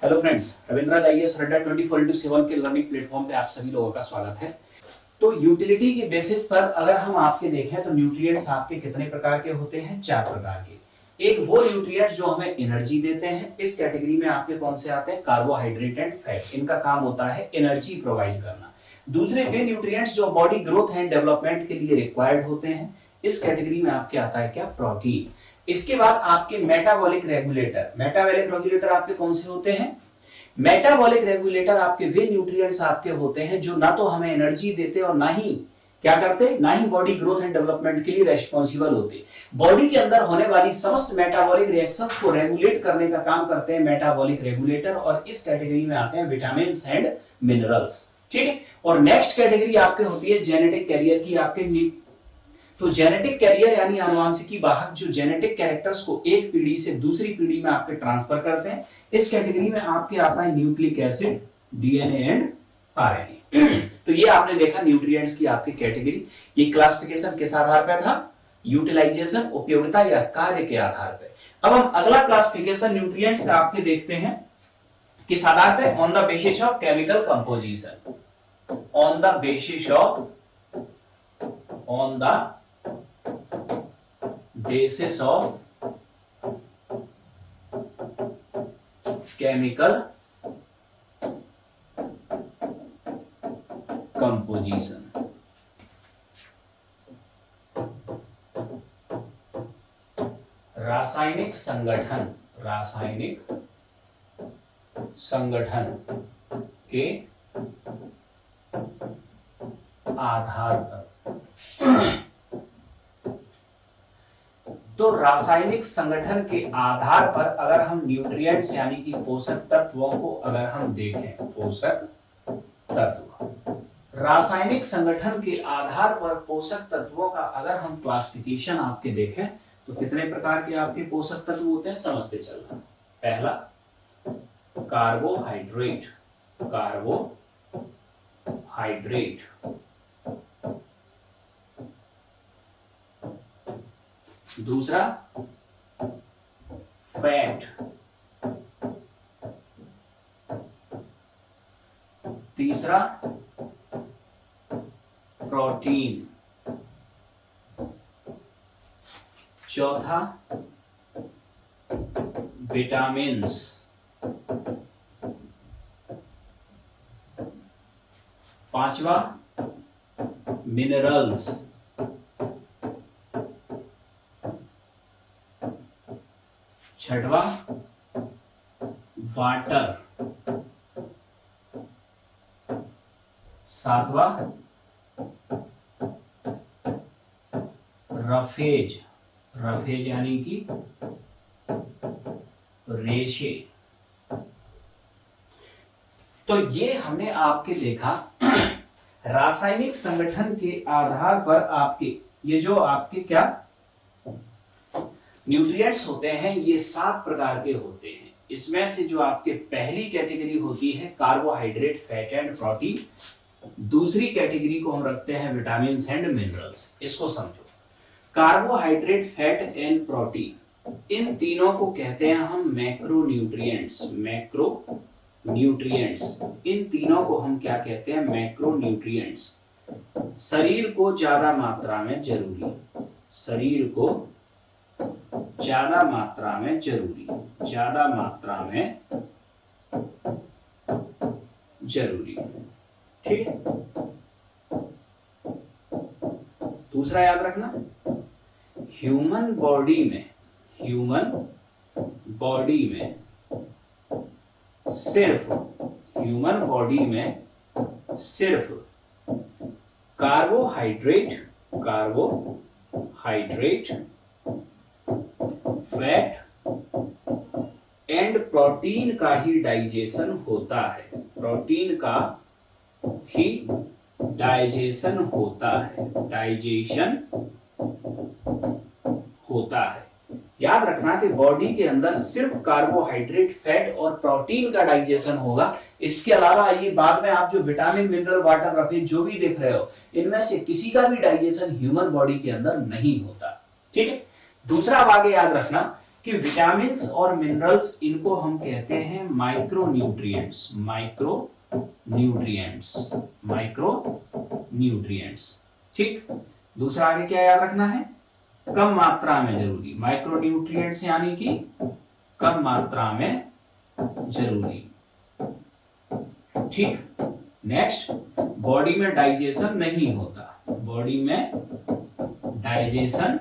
Hello friends, Ravindra IAS अड्डा 24/7 के learning platform पे आप सभी लोगों का स्वागत है। तो यूटिलिटी के बेसिस पर अगर हम आपके देखें तो न्यूट्रिएंट्स आपके कितने प्रकार के होते हैं? 4 प्रकार के। एक वो न्यूट्रिएंट्स जो हमें एनर्जी देते हैं, इस कैटेगरी में आपके कौन से आते हैं? Carbohydrate and fat. इनका काम होता है एनर्जी प्रोवाइड करना। दूसरे वे न्यूट्रिएंट्स जो बॉडी ग्रोथ एंड डेवलपमेंट के लिए रिक्वायर्ड होते हैं, इस कैटेगरी में आपके आता है क्या? प्रोटीन। इसके बाद आपके मेटाबॉलिक रेगुलेटर। मेटाबॉलिक रेगुलेटर आपके कौन से होते हैं? मेटाबॉलिक रेगुलेटर आपके वे न्यूट्रिएंट्स आपके होते हैं जो ना तो हमें एनर्जी देते और ना ही क्या करते, ना ही बॉडी ग्रोथ एंड डेवलपमेंट के लिए रेस्पॉन्सिबल होते। बॉडी के अंदर होने वाली समस्त मेटाबॉलिक रिएक्शंस को रेगुलेट करने का काम करते हैं मेटाबॉलिक रेगुलेटर, और इस कैटेगरी में आते हैं विटामिन एंड मिनरल्स। ठीक है। और नेक्स्ट कैटेगरी आपके होती है जेनेटिक कैरियर की आपके। तो जेनेटिक कैरियर यानी आनुवंशिकी वाहक जो जेनेटिक कैरेक्टर्स को एक पीढ़ी से दूसरी पीढ़ी में आपके ट्रांसफर करते हैं, इस कैटेगरी में आपके आता है nucleic acid, DNA and RNA. तो ये आपने देखा न्यूट्रिएंट्स की आपकी कैटेगरी। ये क्लासिफिकेशन किस आधार पर था? यूटिलाइजेशन, उपयोगिता या कार्य के आधार पर। अब हम अगला क्लासिफिकेशन न्यूट्रिएंट्स आपके देखते हैं किस आधार पे? On the basis of chemical composition. On the basis of basis of chemical composition। रासायनिक संगठन के आधार पर। तो रासायनिक संगठन के आधार पर अगर हम न्यूट्रिएंट्स यानी कि पोषक तत्वों को अगर हम देखें, पोषक तत्व, रासायनिक संगठन के आधार पर पोषक तत्वों का अगर हम क्लासिफिकेशन आपके देखें तो कितने प्रकार के आपके पोषक तत्व होते हैं? समझते चलना। पहला कार्बोहाइड्रेट, दूसरा फैट, तीसरा प्रोटीन, चौथा विटामिन्स, पांचवा मिनरल्स, छठवा वाटर, सातवां रफेज यानी कि रेशे। तो ये हमने आपके देखा रासायनिक संगठन के आधार पर आपके ये जो आपके क्या न्यूट्रिएंट्स होते हैं, ये 7 प्रकार के होते हैं। इसमें से जो आपके पहली कैटेगरी होती है कार्बोहाइड्रेट, फैट एंड प्रोटीन। दूसरी कैटेगरी को हम रखते हैं विटामिन एंड मिनरल्स। इसको समझो, कार्बोहाइड्रेट, फैट एंड प्रोटीन, इन तीनों को कहते हैं हम मैक्रोन्यूट्रिएंट्स। इन तीनों को हम क्या कहते हैं? मैक्रोन्यूट्रिएंट्स। शरीर को ज्यादा मात्रा में जरूरी, ज्यादा मात्रा में जरूरी। ठीक है। दूसरा याद रखना, ह्यूमन बॉडी में सिर्फ कार्बोहाइड्रेट, फैट एंड प्रोटीन का ही डाइजेशन होता है। डाइजेशन होता है। याद रखना कि बॉडी के अंदर सिर्फ कार्बोहाइड्रेट, फैट और प्रोटीन का डाइजेशन होगा। इसके अलावा ये बाद में आप जो विटामिन, मिनरल, वाटर, रफेज जो भी देख रहे हो, इनमें से किसी का भी डाइजेशन ह्यूमन बॉडी के अंदर नहीं होता। ठीक है। दूसरा अब आगे याद रखना कि विटामिन्स और मिनरल्स इनको हम कहते हैं माइक्रोन्यूट्रिएंट्स, माइक्रोन्यूट्रिएंट्स। ठीक, दूसरा आगे क्या याद रखना है, कम मात्रा में जरूरी, माइक्रोन्यूट्रिएंट्स यानी कि कम मात्रा में जरूरी। ठीक, नेक्स्ट, बॉडी में डाइजेशन नहीं होता, बॉडी में डाइजेशन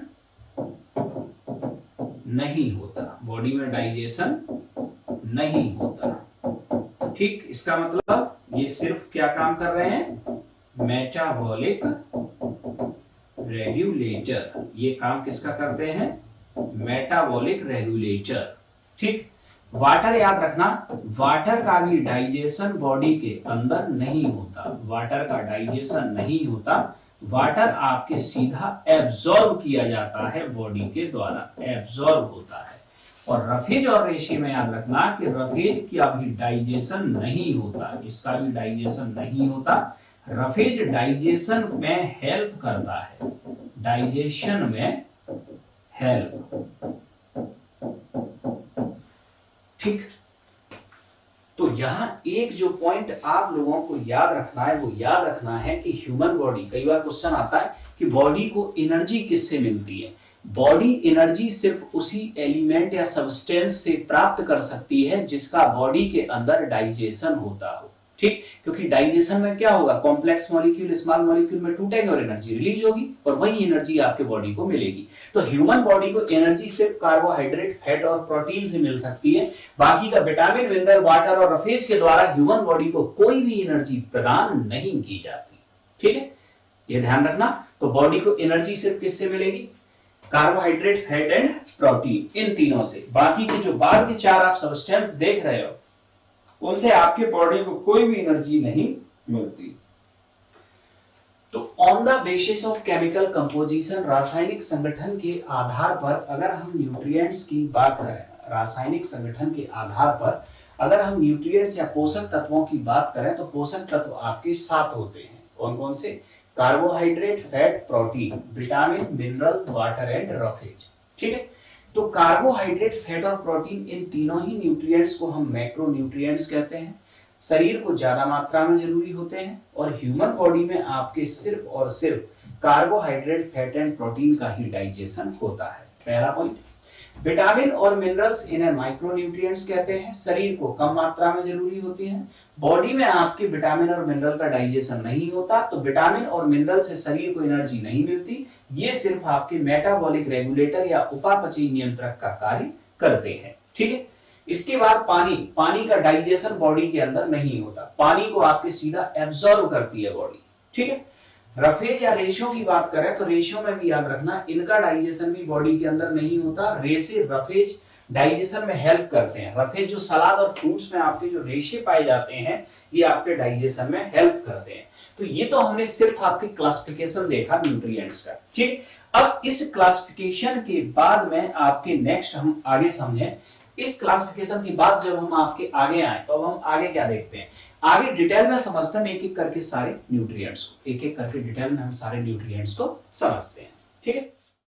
नहीं होता, बॉडी में डाइजेशन नहीं होता। ठीक, इसका मतलब ये सिर्फ क्या काम कर रहे हैं, मेटाबॉलिक रेगुलेटर। ये काम किसका करते हैं, मेटाबॉलिक रेगुलेटर। ठीक, वाटर याद रखना, वाटर का भी डाइजेशन बॉडी के अंदर नहीं होता, वाटर का डाइजेशन नहीं होता, वाटर आपके सीधा एब्जॉर्ब किया जाता है बॉडी के द्वारा, एब्जॉर्ब होता है। और रफेज और रेशे में याद रखना कि रफेज का भी डाइजेशन नहीं होता, इसका भी डाइजेशन नहीं होता। रफेज डाइजेशन में हेल्प करता है, डाइजेशन में हेल्प। ठीक, तो यहां एक जो पॉइंट आप लोगों को याद रखना है वो याद रखना है कि ह्यूमन बॉडी, कई बार क्वेश्चन आता है कि बॉडी को एनर्जी किससे मिलती है। बॉडी एनर्जी सिर्फ उसी एलिमेंट या सब्सटेंस से प्राप्त कर सकती है जिसका बॉडी के अंदर डाइजेशन होता हो। ठीक, क्योंकि डाइजेशन में क्या होगा, कॉम्प्लेक्स मॉलिक्यूल स्मॉल मॉलिक्यूल में टूटेंगे और एनर्जी रिलीज होगी और वही एनर्जी आपके बॉडी को मिलेगी। तो ह्यूमन बॉडी को एनर्जी सिर्फ कार्बोहाइड्रेट, फैट और प्रोटीन से मिल सकती है। बाकी का विटामिन, मिनरल, वाटर और रफेज के द्वारा ह्यूमन बॉडी को कोई भी एनर्जी प्रदान नहीं की जाती। ठीक है, ये ध्यान रखना। तो बॉडी को एनर्जी सिर्फ किससे मिलेगी, कार्बोहाइड्रेट, फैट एंड प्रोटीन, इन तीनों से। बाकी के जो बाद के चार आप सब्सटेंस देख रहे हो उनसे आपके बॉडी को कोई भी एनर्जी नहीं मिलती। तो on the basis of chemical composition, रासायनिक संगठन के आधार पर अगर हम न्यूट्रिएंट्स की बात करें, रासायनिक संगठन के आधार पर अगर हम न्यूट्रिएंट्स या पोषक तत्वों की बात करें तो पोषक तत्व आपके 7 होते हैं। कौन कौन से, carbohydrate, fat, protein, vitamin, mineral, water and roughage. ठीक है, तो कार्बोहाइड्रेट, फैट और प्रोटीन, इन तीनों ही न्यूट्रिएंट्स को हम मैक्रो न्यूट्रिएंट्स कहते हैं। शरीर को ज्यादा मात्रा में जरूरी होते हैं और ह्यूमन बॉडी में आपके सिर्फ और सिर्फ कार्बोहाइड्रेट, फैट एंड प्रोटीन का ही डाइजेशन होता है। पहला पॉइंट। विटामिन और मिनरल्स, इन्हें माइक्रोन्यूट्रिएंट्स कहते हैं, शरीर को कम मात्रा में जरूरी होती हैं। बॉडी में आपके विटामिन और मिनरल का डाइजेशन नहीं होता, तो विटामिन और मिनरल से शरीर को एनर्जी नहीं मिलती। ये सिर्फ आपके मेटाबॉलिक रेगुलेटर या उपापचयी नियंत्रक का कार्य करते हैं। ठीक है, इसके बाद पानी, पानी का डाइजेशन बॉडी के अंदर नहीं होता, पानी को आपके सीधा एब्जॉर्ब करती है बॉडी। ठीक है, रफेज या रेशों की बात करें तो रेशों में भी याद रखना, इनका डाइजेशन भी बॉडी के अंदर नहीं होता। रेशे, रफेज डाइजेशन में हेल्प करते हैं। रफेज जो सलाद और फ्रूट्स में आपके जो रेशे पाए जाते हैं ये आपके डाइजेशन में हेल्प करते हैं। तो ये तो हमने सिर्फ आपके क्लासिफिकेशन देखा न्यूट्रिएंट्स का। ठीक, अब इस क्लासिफिकेशन के बाद में आपके नेक्स्ट हम आगे समझें। इस क्लासिफिकेशन के बाद जब हम आपके आगे आए तो अब हम आगे क्या देखते हैं, आगे डिटेल में समझते हैं एक एक करके सारे न्यूट्रिएंट्स को, एक एक करके डिटेल में हम सारे न्यूट्रिएंट्स को समझते हैं। ठीक है।